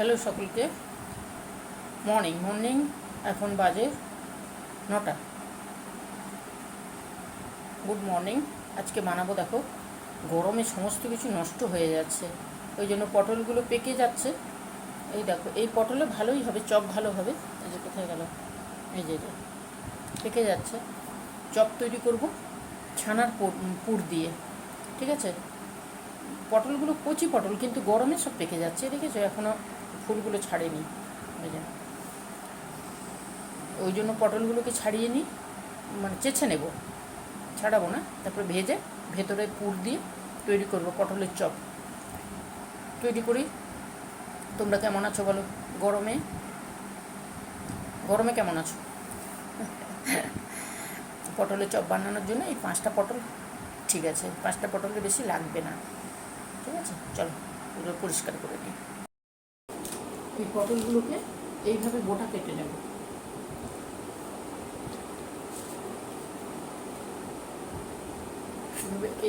Hello সকলকে, morning. এখন বাজে 9টা। Good morning. আজকে বানাবো, দেখো গরমে সমস্ত কিছু নষ্ট হয়ে যাচ্ছে, ওই জন্য পটলগুলো পেকে যাচ্ছে। এই দেখো, এই পটলে ভালোই হবে, চপ ভালো হবে। এই যে কোথায় গেল, এই যে পেকে যাচ্ছে। চপ তৈরি করব ছানার পুর দিয়ে, ঠিক আছে। পটলগুলো কচি পটল, কিন্তু গরমে সব পেকে যাচ্ছে, দেখেছো এখনও ফুলগুলো ছাড়েনি। ওই যে ওই জন্য পটলগুলোকে ছাড়িয়ে নিই, মানে চেঁচে নেব, ছাড়াবো না। তারপরে ভেজে ভেতরে পুর দিয়ে তৈরি করব পটলের চপ। তৈরি করি। তোমরা কেমন আছো বলো? গরমে গরমে কেমন আছো? পটলের চপ বানানোর জন্য এই 5টা পটল ঠিক আছে, 5টা পটলের বেশি লাগবে না, ঠিক আছে। চলো পুরো পরিষ্কার করে নিই। এই পটলগুলোকে এইভাবে গোটা কেটে নেব।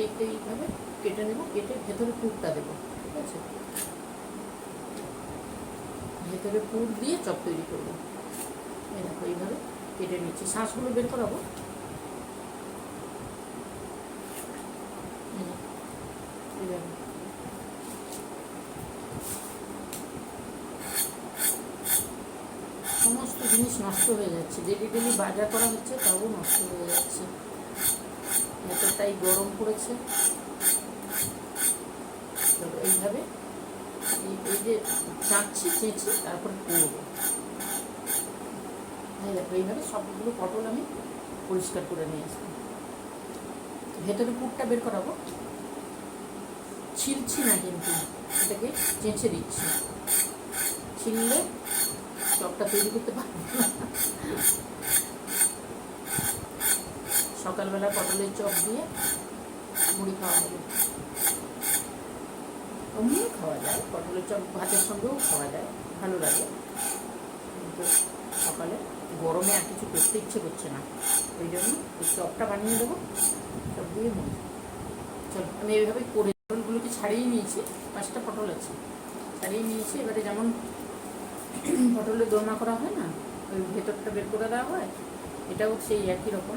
এইভাবে কেটে নেব, কেটে ভেতরে পুরটা দেবো, ঠিক আছে। ভেতরে পুর দিয়ে চপ তৈরি করবো। এই দেখো এইভাবে কেটে নিচ্ছি, শাঁসগুলো বের করাবো। এইভাবে সমস্ত জিনিস নষ্ট হয়ে যাচ্ছে, ডেলি বাজার করা হচ্ছে, তাও নষ্ট হয়ে যাচ্ছে। ভেতরটাই গরম পড়েছে। তো এইভাবে এই যে চেঁচি তারপরে করবো। দেখো এইভাবে সবগুলো পটল আমি পরিষ্কার করে নিয়ে আসবো। ভেতরে পুরটা বের করাবো, ছিলছি না কিন্তু, এটাকে চেঁচে দিচ্ছি। ছিললে চপটা তৈরি করতে পারবো না। সকালবেলা পটলের চপ দিয়ে মুড়ি খাওয়া হবে, এমনিও খাওয়া যায়। পটলের চপ ভাতের সঙ্গেও খাওয়া যায়, ভালো লাগে। কিন্তু সকালে গরমে আর কিছু করতে ইচ্ছে করছে না, ওই জন্য এই চপটা বানিয়ে দেবো। চপ দিয়ে মুড়ি। চলো আমি এইভাবে করে পটলগুলোকে ছাড়িয়ে নিয়েছি, 5টা পটল আছে, ছাড়িয়ে নিয়েছি। এবারে যেমন পটলের দোরমা করা হয় না, ওই ভেতরটা বের করে দেওয়া হয়, এটাও সেই একই রকম।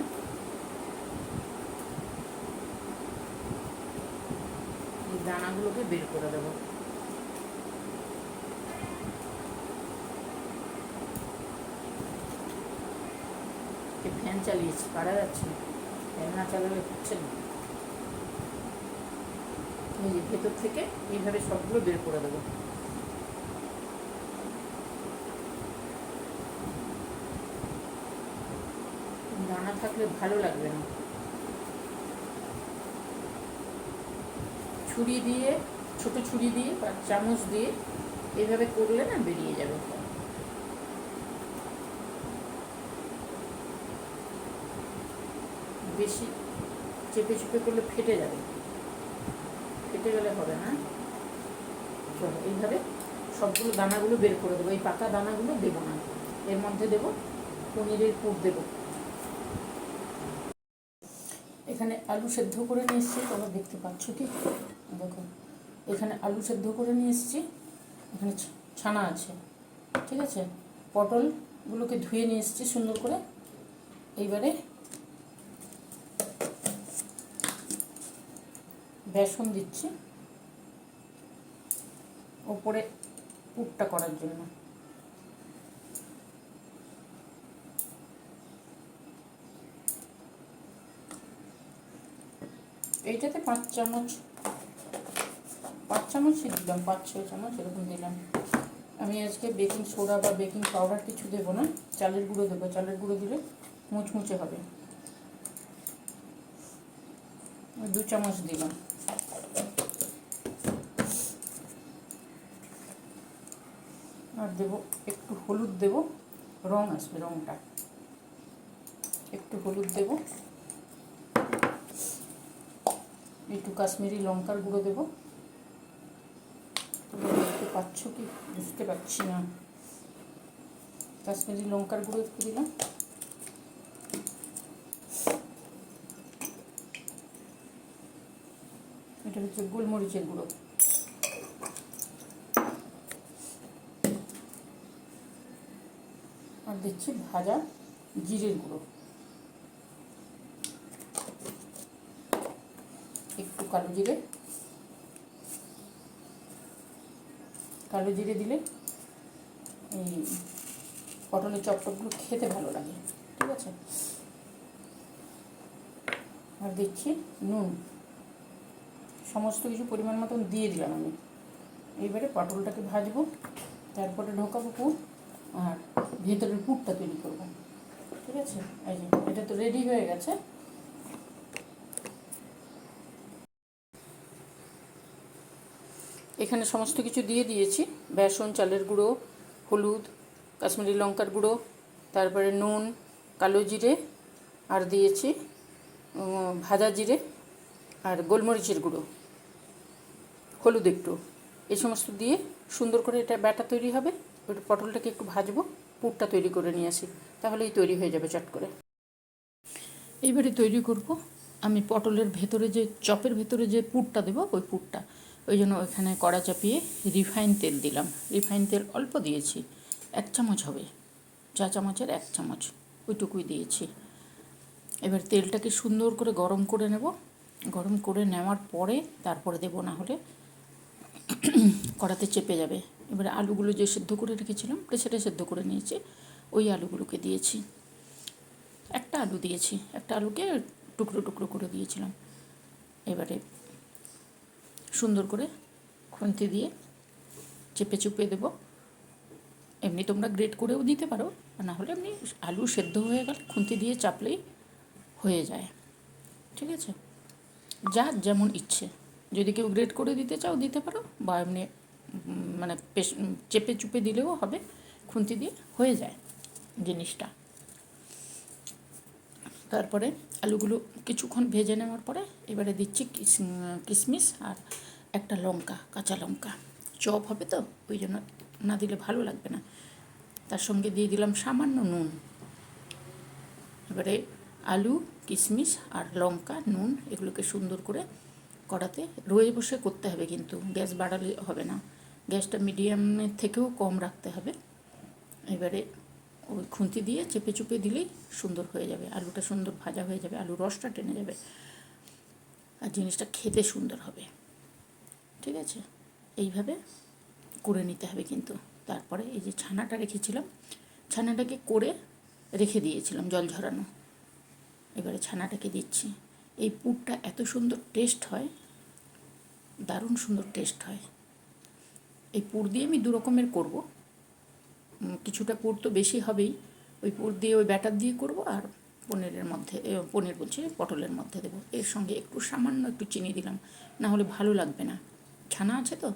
এই দানাগুলোকে বের করে দেবো। ফ্যান চালিয়েছি, পারা যাচ্ছে না, ফ্যান না চালালে হচ্ছে না। এই যে ভেতর থেকে এইভাবে সবগুলো বের করে দেবো। দানা থাকলে ভালো লাগবে না। ছুরি দিয়ে, ছোট ছুরি দিয়ে বা চামচ দিয়ে এইভাবে করলে না বেরিয়ে যাবে। বেশি চেপে চুপে করলে ফেটে যাবে, ফেটে গেলে হবে না। চলো এইভাবে সবগুলো দানাগুলো বের করে দেবো। এই পাকা দানাগুলো দেবো না, এর মধ্যে দেবো পনিরের পুর দেবো। এখানে আলু সেদ্ধ করে নিয়ে এসেছি, তোমরা দেখতে পাচ্ছ কি? দেখো এখানে আলু সেদ্ধ করে নিয়ে এসেছি, এখানে ছানা আছে, ঠিক আছে। পটলগুলোকে ধুয়ে নিয়ে এসেছি সুন্দর করে। এইবারে বেসন দিচ্ছি ওপরে পুরটা করার জন্য। এইটাতে 5 চামচই দিলাম, 5-6 চামচ এরকম দিলাম। আমি আজকে বেকিং সোডা বা বেকিং পাউডার কিছু দেবো না, চালের গুঁড়ো দেবো। চালের গুঁড়ো দিলে মুচমুচে হবে। 2 চামচ দিলাম। আর দেবো একটু হলুদ, দেবো রং আসবে, রংটা একটু হলুদ দেবো। একটু কাশ্মীরি লঙ্কার গুঁড়ো দেবো। বুঝতে পারছো কি? বুঝতে পারছি না। কাশ্মীরি লঙ্কার গুঁড়ো একটু দিলাম। এটা হচ্ছে গোলমরিচের গুঁড়ো। দিচ্ছি ভাজা জিরের গুঁড়ো, একটু কালো জিরে। কালো জিরে দিলে এই পটলের চপটপগুলো খেতে ভালো লাগে, ঠিক আছে। আর দিচ্ছি নুন, সমস্ত কিছু পরিমাণ মতন দিয়ে দিলাম আমি। এইবারে পটলটাকে ভাজবো, তারপরে ঢোকাবো পুর, আর ভেতরের পুরটা তৈরি করবো, ঠিক আছে। এই যে এটা তো রেডি হয়ে গেছে। এখানে সমস্ত কিছু দিয়ে দিয়েছি, বেসন, চালের গুঁড়ো, হলুদ, কাশ্মীরি লঙ্কার গুঁড়ো, তারপরে নুন, কালো জিরে, আর দিয়েছি ভাজা জিরে আর গোলমরিচের গুঁড়ো, হলুদ একটু। এই সমস্ত দিয়ে সুন্দর করে এটা ব্যাটার তৈরি হবে। ওটা পটলটাকে একটু ভাজবো, পুরটা তৈরি করে নিয়ে আসি, তাহলেই তৈরি হয়ে যাবে চট করে। এইবারে তৈরি করব আমি পটলের ভেতরে যে চপের ভেতরে যে পুরটা দেবো, ওই পুরটা। ওই জন্য ওইখানে কড়া চাপিয়ে রিফাইন তেল দিলাম। রিফাইন তেল অল্প দিয়েছি, 1 চামচ হবে, চা চামচের 1 চামচ, ওইটুকুই দিয়েছি। এবার তেলটাকে সুন্দর করে গরম করে নেব। গরম করে নেওয়ার পরে তারপরে দেবো, না হলে কড়াতে চেপে যাবে। এবারে আলুগুলো যে সেদ্ধ করে রেখেছিলাম, প্রেসারে সেদ্ধ করে নিয়েছি, ওই আলুগুলোকে দিয়েছি। একটা আলু দিয়েছি, একটা আলুকে টুকরো টুকরো করে দিয়েছিলাম। এবারে সুন্দর করে খুন্তি দিয়ে চেপে চুপে দেবো। এমনি তোমরা গ্রেট করেও দিতে পারো, না হলে এমনি আলু সেদ্ধ হয়ে গেলে খুন্তি দিয়ে চাপলেই হয়ে যায়, ঠিক আছে। যার যেমন ইচ্ছে, যদি কেউ গ্রেট করে দিতে চাও দিতে পারো, বা এমনি মানে চেপে চুপে দিলেও হবে, খুন্তি দিয়ে হয়ে যায় জিনিসটা। তারপরে আলুগুলো কিছুক্ষণ ভেজে নেওয়ার পরে এবারে দিচ্ছি কিশমিশ আর একটা লঙ্কা, কাঁচা লঙ্কা। চপ হবে তো, ওই জন্য না দিলে ভালো লাগবে না। তার সঙ্গে দিয়ে দিলাম সামান্য নুন। এবারে আলু, কিশমিশ আর লঙ্কা, নুন, এগুলোকে সুন্দর করে কড়াতে রয়ে বসে করতে হবে, কিন্তু গ্যাস বাড়ালে হবে না, গ্যাসটা মিডিয়ামের থেকেও কম রাখতে হবে। এবারে ওই খুন্তি দিয়ে চেপে চুপে দিলেই সুন্দর হয়ে যাবে, আলুটা সুন্দর ভাজা হয়ে যাবে, আলুর রসটা টেনে যাবে, আর জিনিসটা খেতে সুন্দর হবে, ঠিক আছে। এইভাবে করে নিতে হবে কিন্তু। তারপরে এই যে ছানাটা রেখেছিলাম, ছানাটাকে করে রেখে দিয়েছিলাম জল ঝরানো। এবারে ছানাটাকে দিচ্ছি। এই পুরটা এত সুন্দর টেস্ট হয়, দারুণ সুন্দর টেস্ট হয়। এই পুর দিয়ে আমি 2 রকমের করবো, কিছুটা পুর তো বেশি হবেই, ওই পুর দিয়ে ওই ব্যাটার দিয়ে করব, আর পনিরের মধ্যে, পনির বলছি, পটলের মধ্যে দেবো। এর সঙ্গে একটু সামান্য একটু চিনি দিলাম, না হলে ভালো লাগবে না, ছানা আছে তো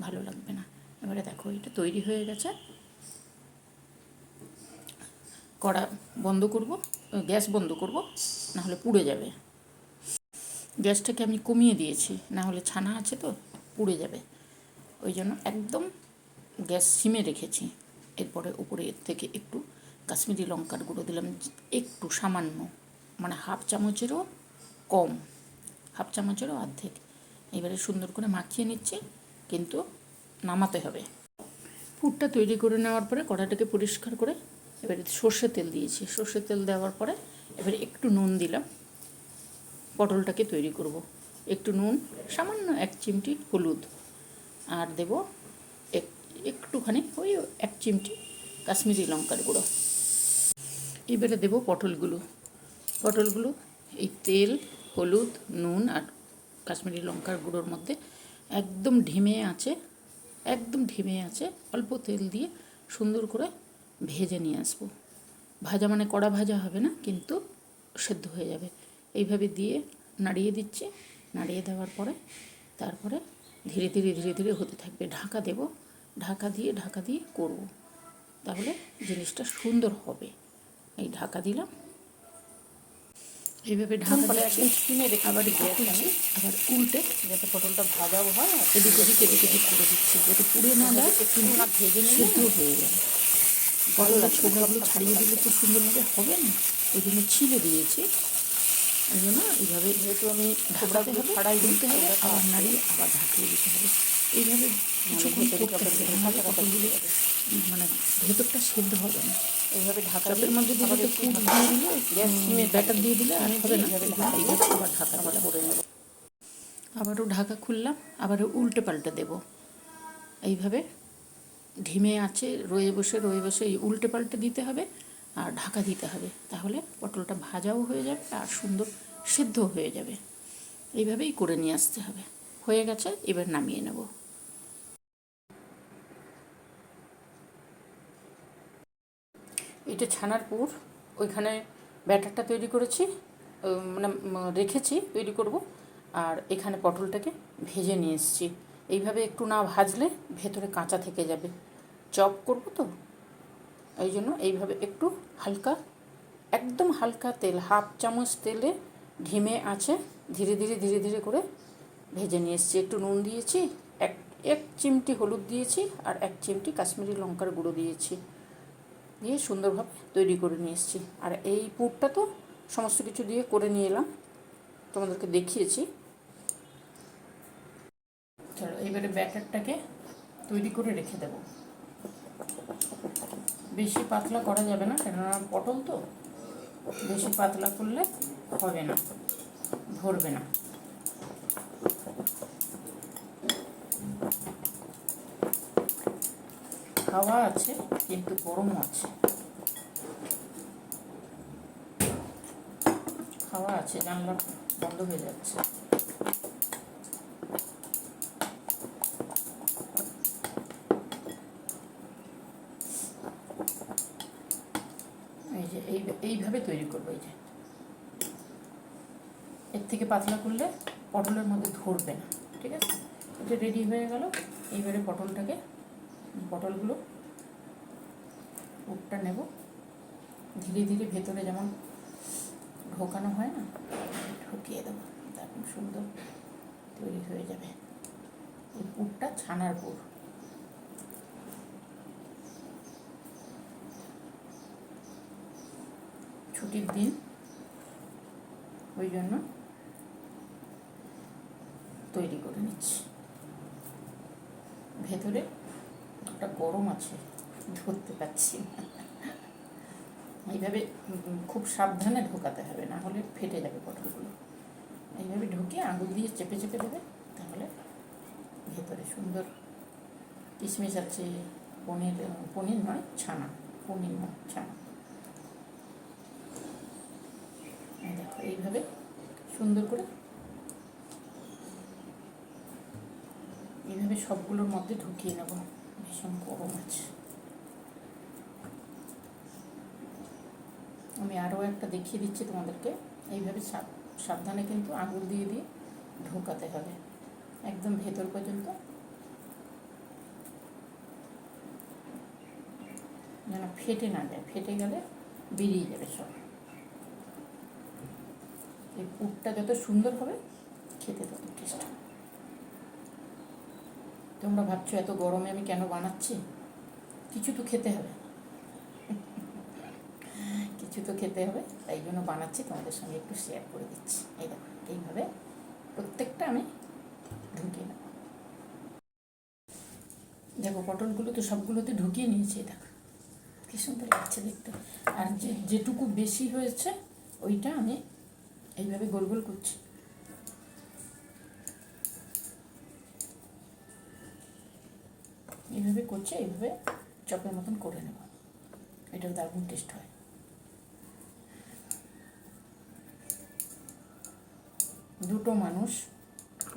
ভালো লাগবে না। এবারে দেখো এটা তৈরি হয়ে গেছে। কড়া বন্ধ করব, গ্যাস বন্ধ করব, না হলে পুড়ে যাবে। গ্যাসটাকে আমি কমিয়ে দিয়েছি, না হলে ছানা আছে তো পুড়ে যাবে, ওই জন্য একদম গ্যাস সিমে রেখেছি। এরপরে উপরে এর থেকে একটু কাশ্মীরি লঙ্কার গুঁড়ো দিলাম, একটু সামান্য, মানে 1/2 চামচেরও কম, 1/2 চামচেরও অর্ধেক। এবারে সুন্দর করে মাখিয়ে নিচ্ছি, কিন্তু নামাতে হবে। পুরটা তৈরি করে নেওয়ার পরে কড়াটাকে পরিষ্কার করে এবারে সর্ষের তেল দিয়েছি। সর্ষের তেল দেওয়ার পরে এবারে একটু নুন দিলাম, পটলটাকে তৈরি করব। একটু নুন, সামান্য 1 চিমটি হলুদ, আর দেব একটুখানি ওই 1 চিমটি কাশ্মীরি লঙ্কার গুঁড়ো। এবারে দেব পটলগুলো। পটলগুলো এই তেল, হলুদ, নুন আর কাশ্মীরি লঙ্কার গুঁড়োর মধ্যে একদম ঢিমে আছে অল্প তেল দিয়ে সুন্দর করে ভেজে নিয়ে আসবো। ভাজা মানে কড়া ভাজা হবে না, কিন্তু সেদ্ধ হয়ে যাবে। এইভাবে দিয়ে নাড়িয়ে দিচ্ছি। নাড়িয়ে দেওয়ার পরে তারপরে ধীরে ধীরে হতে থাকবে। ঢাকা দেব, ঢাকা দিয়ে করব, তাহলে জিনিসটা সুন্দর হবে। এই ঢাকা দিলাম, এইভাবে ঢাকা দিয়ে একদম স্টিমে রেখে আবার তুলছি, আবার উল্টে যাতে পটলটা ভাজাও হয়, এদিক ওদিক করে দিচ্ছি, যাতে পুড়ে না যায়, একটু না ভেজে নিয়ে সেদ্ধ হয়ে যায়। পটলের ছোবড়াগুলো ছাড়িয়ে দিলে তো সুন্দরভাবে হবে না, ওই জন্য ছিলে দিয়েছি। ওই জন্য এইভাবে যেহেতু আমি ছোবড়াগুলো ছাড়াই দিতে হবে, আবার নাড়িয়ে আবার ঢাকিয়ে দিতে হবে। এইভাবে কিছুক্ষণ করতে হবে, নাহলে পটলগুলো মানে ভেতরটা সেদ্ধ হবে না। এইভাবে ঢাকা চপের মধ্যে দিলে তো পুর দিয়ে দিলে, ব্যাটার দিয়ে দিলে আর হবে না। এইভাবে আবার ঢাকা দিলাম, করে নেব। আবারও ঢাকা খুললাম, আবারও উল্টে পাল্টে দেবো। এইভাবে ধিমে আছে রয়ে বসে এই উল্টে পাল্টে দিতে হবে আর ঢাকা দিতে হবে, তাহলে পটলটা ভাজাও হয়ে যাবে আর সুন্দর সেদ্ধও হয়ে যাবে। এইভাবেই করে নিয়ে আসতে হবে। হয়ে গেছে, এবার নামিয়ে নেব। এটা ছানার পুর, ওইখানে ব্যাটারটা তৈরি করেছি, মানে রেখেছি তৈরি করব। আর এখানে পটলটাকে ভেজে নিয়ে এসেছি। এইভাবে একটু না ভাজলে ভেতরে কাঁচা থেকে যাবে, চপ করব তো, এই জন্য এইভাবে একটু হালকা, একদম হালকা তেল, হাফ চামচ তেলে ধিমে আছে ধীরে ধীরে করে ভেজে নিয়ে এসেছি। একটু নুন দিয়েছি, এক চিমটি হলুদ দিয়েছি আর 1 চিমটি কাশ্মীরি লঙ্কার গুঁড়ো দিয়েছি, দিয়ে সুন্দরভাবে তৈরি করে নিয়ে এসেছি। আর এই পুরটা তো সমস্ত কিছু দিয়ে করে নিয়ে এলাম, তোমাদেরকে দেখিয়েছি। চলো এবারে ব্যাটারটাকে তৈরি করে রেখে দেব। বেশি পাতলা করা যাবে না, কেননা পটল তো, বেশি পাতলা করলে হবে না, ধরবে না। হাওয়া আছে কিন্তু গরমও আছে, হাওয়া আছে, জানলা বন্ধ হয়ে যাচ্ছে। এই যে এইভাবে তৈরি করবো। এই যে এর থেকে পাতলা করলে পটলের মধ্যে ধরবে না, ঠিক আছে। এটা রেডি হয়ে গেল। এইবারে পটলগুলো পুরটা নেব, ধীরে ভেতরে যেমন ঢোকানো হয় না, ঢুকিয়ে দেবো, তখন সুন্দর তৈরি হয়ে যাবে। এই পুরটা ছানার পুর। ছুটির দিন, ওই জন্য তৈরি করে নিচ্ছি। ভেতরে একটা গরম আছে, ধরতে পারছি না। এইভাবে খুব সাবধানে ঢোকাতে হবে, না হলে ফেটে যাবে পটলগুলো। এইভাবে ঢুকিয়ে আঙুল দিয়ে চেপে দেবে, তাহলে ভেতরে সুন্দর কিশমিশ আছে, পনির নয় ছানা, ছানা। দেখো এইভাবে সুন্দর করে এইভাবে সবগুলোর মধ্যে ঢুকিয়ে নেব। ভীষণ গরম আছে। আমি আরও একটা দেখিয়ে দিচ্ছি তোমাদেরকে। এইভাবে সাবধানে কিন্তু আঙুল দিয়ে ঢোকাতে হবে একদম ভেতর পর্যন্ত, যেন ফেটে না যায়। ফেটে গেলে বেরিয়ে যাবে সব। এই পুরটা যত সুন্দর হবে, খেতে তত টেস্ট হবে। তোমরা ভাবছো এত গরমে আমি কেন বানাচ্ছি? কিছু তো খেতে হবে, তাই জন্য বানাচ্ছি, তোমাদের সঙ্গে একটু শেয়ার করে দিচ্ছি। এই দেখো এইভাবে প্রত্যেকটা আমি ঢুকিয়ে নেব। দেখো পটলগুলো তো সবগুলোতে ঢুকিয়ে নিয়েছি, দেখো কি সুন্দর লাগছে দেখতে। আর যেটুকু বেশি হয়েছে ওইটা আমি এইভাবে গোল গোল করছি। এইভাবে করছে, এইভাবে চপের মতন করে নেব। এটার দারুণ টেস্ট হয়। দুটো মানুষ,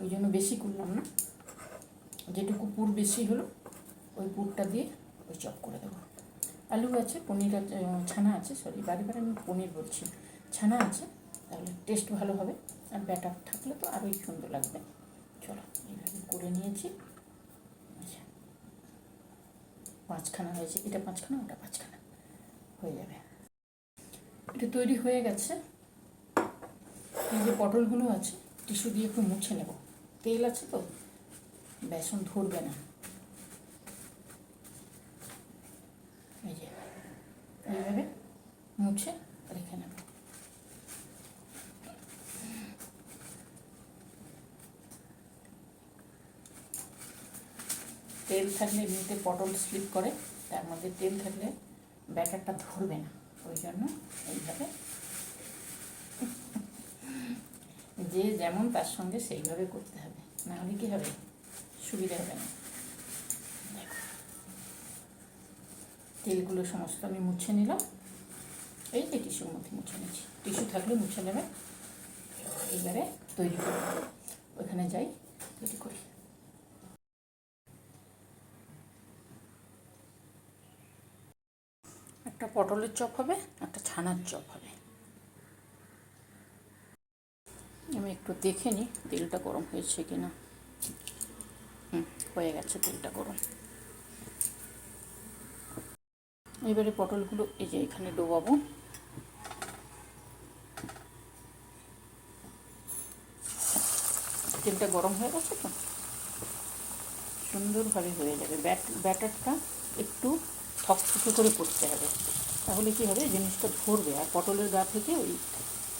ওই জন্য বেশি করলাম না। যেটুকু পুর বেশি হলো ওই পুরটা দিয়ে ওই চপ করে দেবো। আলু আছে, পনির আছে, ছানা আছে, সরি বারে আমি পনির বলছি, ছানা আছে, তাহলে টেস্ট ভালো হবে। আর ব্যাটার থাকলে তো আরোই সুন্দর লাগবে। চলো এইভাবে করে নিয়েছি। আচ্ছা, 5খানা হয়েছে, এটা 5খানা, ওটা 5খানা হয়ে যাবে। এটা তৈরি হয়ে গেছে। এই যে পটলগুলো আছে, টিস্যু দিয়ে একটু মুছে নেব, তেল আছে তো, বেসন ধরবে না। এই যে এইভাবে মুছে রেখে নেব। তেল থাকলে এমনিতে পটল স্লিপ করে, তার মধ্যে তেল থাকলে ব্যাটারটা ধরবে না, ওই জন্য এইভাবে যে যেমন তার সঙ্গে সেইভাবে করতে হবে, নাহলে কী হবে, সুবিধা হবে না। দেখো তেলগুলো সমস্ত আমি মুছে নিলাম, এই যে টিস্যুর মধ্যে মুছে নিচ্ছি, টিস্যু থাকলে মুছে নেবে। এবারে তৈরি করি, ওইখানে যাই তৈরি করি। একটা পটলের চপ হবে, একটা ছানার চপ হবে। আমি একটু দেখে নিই তেলটা গরম হয়েছে কিনা। হয়ে গেছে তেলটা গরম। এবারে পটলগুলো এই যে এখানে ডোবাবো। তেলটা গরম হয়ে গেছে তো, সুন্দরভাবে হয়ে যাবে। ব্যাটারটা একটু থকথকে করে করতে হবে, তাহলে কী হবে, জিনিসটা ধরবে। আর পটলের গা থেকে ওই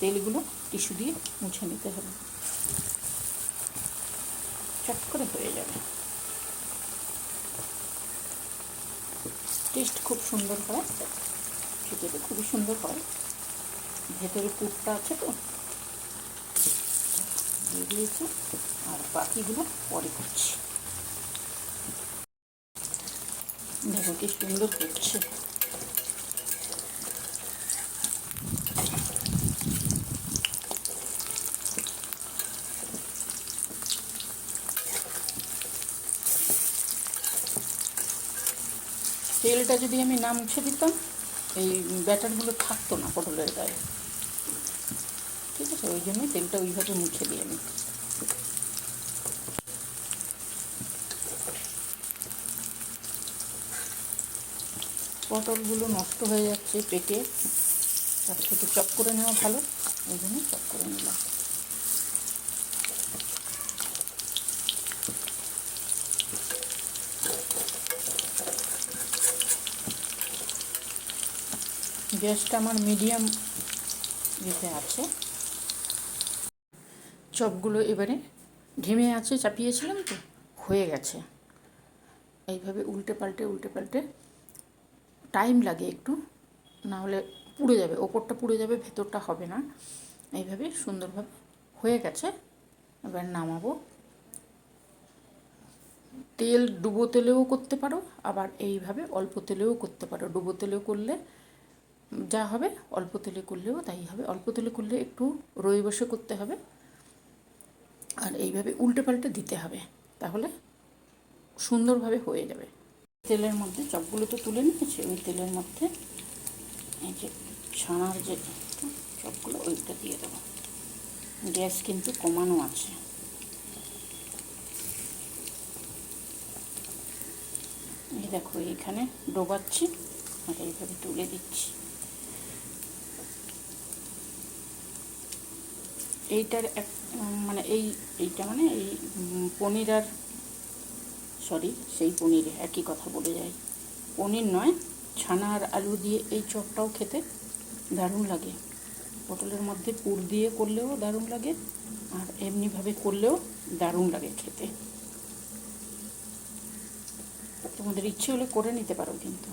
তেলগুলো টিস্যু দিয়ে মুছে নিতে হবে, চট করে হয়ে যাবে। টেস্ট খুব সুন্দর হয়, খেতে তো খুবই সুন্দর হয়। ভেতরে পুরটা আছে তো, দিয়ে দিয়েছি। আর বাকিগুলো পরে করছি। দেখো কি সুন্দর করছে। তেলটা যদি আমি না মুছে দিতাম, এই ব্যাটারগুলো থাকতো না পটলের গায়ে, ঠিক আছে? ওই জন্যই তেলটা ওইভাবে মুছে দিই আমি। পটলগুলো নষ্ট হয়ে যাচ্ছে পেকে, তার থেকে চপ করে নেওয়া ভালো, ওই জন্য চপ করে নিলাম। গ্যাসটা আমার মিডিয়াম ইয়েতে আছে। চপগুলো এবারে ঢিমে আছে চাপিয়েছিলাম তো, হয়ে গেছে। এইভাবে উল্টে পাল্টে টাইম লাগে একটু, না হলে পুড়ে যাবে, ওপরটা পুড়ে যাবে, ভেতরটা হবে না। এইভাবে সুন্দরভাবে হয়ে গেছে। এবার নামাবো। তেল ডুবো তেলেও করতে পারো, আবার এইভাবে অল্প তেলেও করতে পারো। ডুবো তেলেও করলে যা হবে, অল্প তেলে করলেও তাই হবে। অল্প তেলে করলে একটু রয়ে বসে করতে হবে, আর এইভাবে উল্টে পাল্টে দিতে হবে, তাহলে সুন্দরভাবে হয়ে যাবে। তেলের মধ্যে চপগুলো তো তুলে নিয়েছি, ওই তেলের মধ্যে এই যে ছানার যে চপগুলো ওইটা দিয়ে দেবো। গ্যাস কিন্তু কমানো আছে। এই দেখো এইখানে ডোবাচ্ছি আর এইভাবে তুলে দিচ্ছি। এইটার এক মানে এইটা মানে এই পনির আর সেই পনিরে একই কথা বলে যায়। পনির নয়, ছানা আর আলু দিয়ে এই চপটাও খেতে দারুণ লাগে। পটলের মধ্যে পুর দিয়ে করলেও দারুণ লাগে, আর এমনিভাবে করলেও দারুণ লাগে খেতে। তোমাদের ইচ্ছে হলে করে নিতে পারো কিন্তু।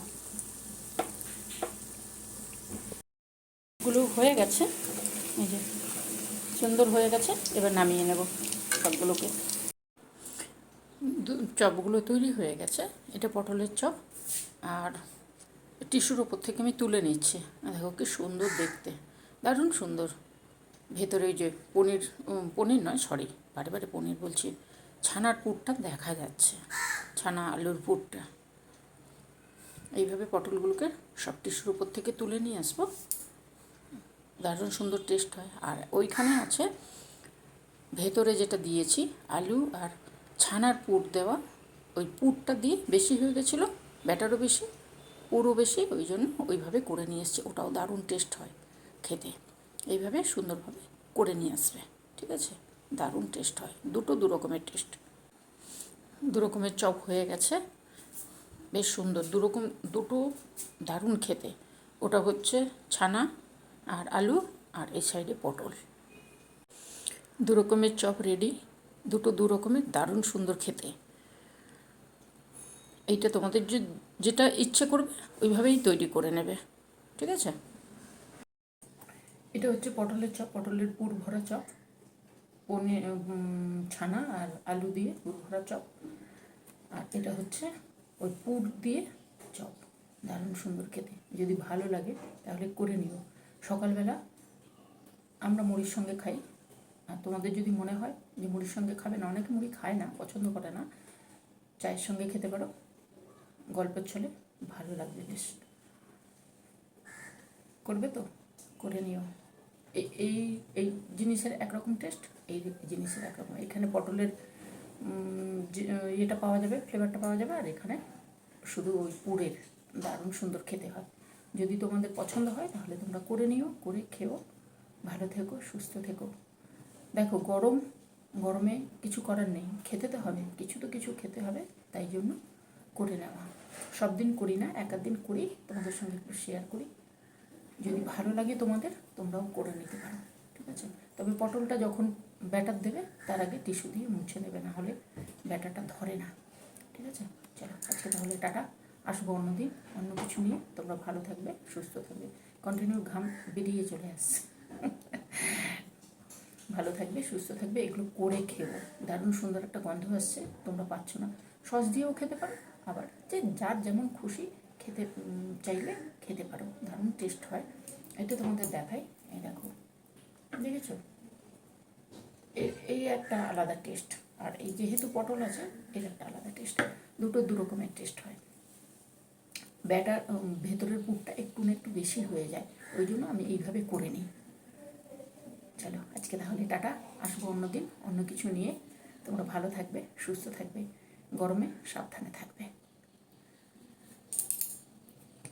এগুলো হয়ে গেছে, এই যে সুন্দর হয়ে গেছে। এবার নামিয়ে নেব সবগুলোকে। চপগুলো তৈরি হয়ে গেছে। এটা পটলের চপ, আর টিস্যুর ওপর থেকে আমি তুলে নিচ্ছি। দেখো কি সুন্দর দেখতে, দারুণ সুন্দর। ভেতরে ওই যে পনির নয়, সরি, বারে বারে পনির বলছি, ছানার পুরটা দেখা যাচ্ছে, ছানা আলুর পুরটা। এইভাবে পটলগুলোকে সব টিস্যুর উপর থেকে তুলে নিয়ে আসবো, দারুণ সুন্দর টেস্ট হয়। আর ওইখানে আছে ভেতরে যেটা দিয়েছি আলু আর ছানার পুর দেওয়া, ওই পুরটা দিয়ে বেশি হয়ে গেছিলো, ব্যাটারও বেশি, পুরও বেশি, ওই জন্য ওইভাবে করে নিয়ে এসছি। ওটাও দারুণ টেস্ট হয় খেতে। এইভাবে সুন্দরভাবে করে নিয়ে আসবে, ঠিক আছে? দারুণ টেস্ট হয়, দু রকমের টেস্ট। দু রকমের চপ হয়ে গেছে, বেশ সুন্দর। দুটো দারুণ খেতে। ওটা হচ্ছে ছানা আর আলু, আর এই সাইডে পটল। দু রকমের চপ রেডি, দু রকমের দারুণ সুন্দর খেতে। এইটা তোমাদের যেটা ইচ্ছে করবে ওইভাবেই তৈরি করে নেবে, ঠিক আছে। এটা হচ্ছে পটলের চপ, পটলের পুর ভরা চপ, পনির ছানা আর আলু দিয়ে পুর ভরা চপ। আর এটা হচ্ছে ওই পুর দিয়ে চপ, দারুণ সুন্দর খেতে। যদি ভালো লাগে তাহলে করে নিও। সকালবেলা আমরা মুড়ির সঙ্গে খাই, আর তোমাদের যদি মনে হয় যে মুড়ির সঙ্গে খাবে না, অনেকে মুড়ি খায় না, পছন্দ করে না, চায়ের সঙ্গে খেতে পারো, গল্পের ছলে ভালো লাগবে বেশ। করবে তো, করে নিও। এই এই জিনিসের একরকম টেস্ট, এই জিনিসের একরকম। এখানে পটলের ইয়েটা পাওয়া যাবে, ফ্লেভারটা পাওয়া যাবে, আর এখানে শুধু ওই পুরের দারুণ সুন্দর খেতে হয়। যদি তোমাদের পছন্দ হয় তাহলে তোমরা করে নিও, করে খেও। ভালো থেকো, সুস্থ থেকো। দেখো গরমে কিছু করার নেই, খেতে তো হবে, কিছু তো কিছু খেতে হবে, তাই জন্য করে নেওয়া। সব দিন করি না, এক দিন করি, তোমাদের সঙ্গে একটু শেয়ার করি। যদি ভালো লাগে তোমাদের, তোমরাও করে নিতে পারো, ঠিক আছে। তবে পটলটা যখন ব্যাটার দেবে তার আগে টিস্যু দিয়ে মুছে নেবে, না হলে ব্যাটারটা ধরে না, ঠিক আছে। চলো আজকে তাহলে টাটা, আসবো অন্যদিন অন্য কিছু নিয়ে। তোমরা ভালো থাকবে, সুস্থ থাকবে। কন্টিনিউ ঘাম বেরিয়ে চলে আসছে। ভালো থাকবে, সুস্থ থাকবে, এগুলো করে খেও। দারুণ সুন্দর একটা গন্ধ আসছে, তোমরা পাচ্ছ না। সস দিয়েও খেতে পারো, আবার যে যার যেমন খুশি খেতে চাইলে খেতে পারো, দারুণ টেস্ট হয়। এটা তোমাদের দেখাই, এই দেখো, দেখেছো, এই একটা আলাদা টেস্ট। আর এই যেহেতু পটল আছে, এর একটা আলাদা টেস্ট। দুটো দু রকমের টেস্ট হয়। ব্যাটার ভেতরের পুরটা একটু না একটু বেশি হয়ে যায়, ওই জন্য আমি এইভাবে করে নিই। চলো আজকে তাহলে টাটা, আসবো অন্যদিন অন্য কিছু নিয়ে। তোমরা ভালো থাকবে, সুস্থ থাকবে, গরমে সাবধানে থাকবে।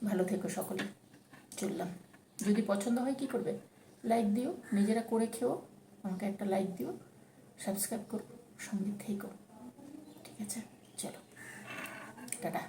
ভালো থেকো সকলে, চললাম। যদি পছন্দ হয় কি করবে, লাইক দিও, নিজেরা করে খেও, আমাকে একটা লাইক দিও, সাবস্ক্রাইব করো, সঙ্গে থেকো, ঠিক আছে। চলো টাটা।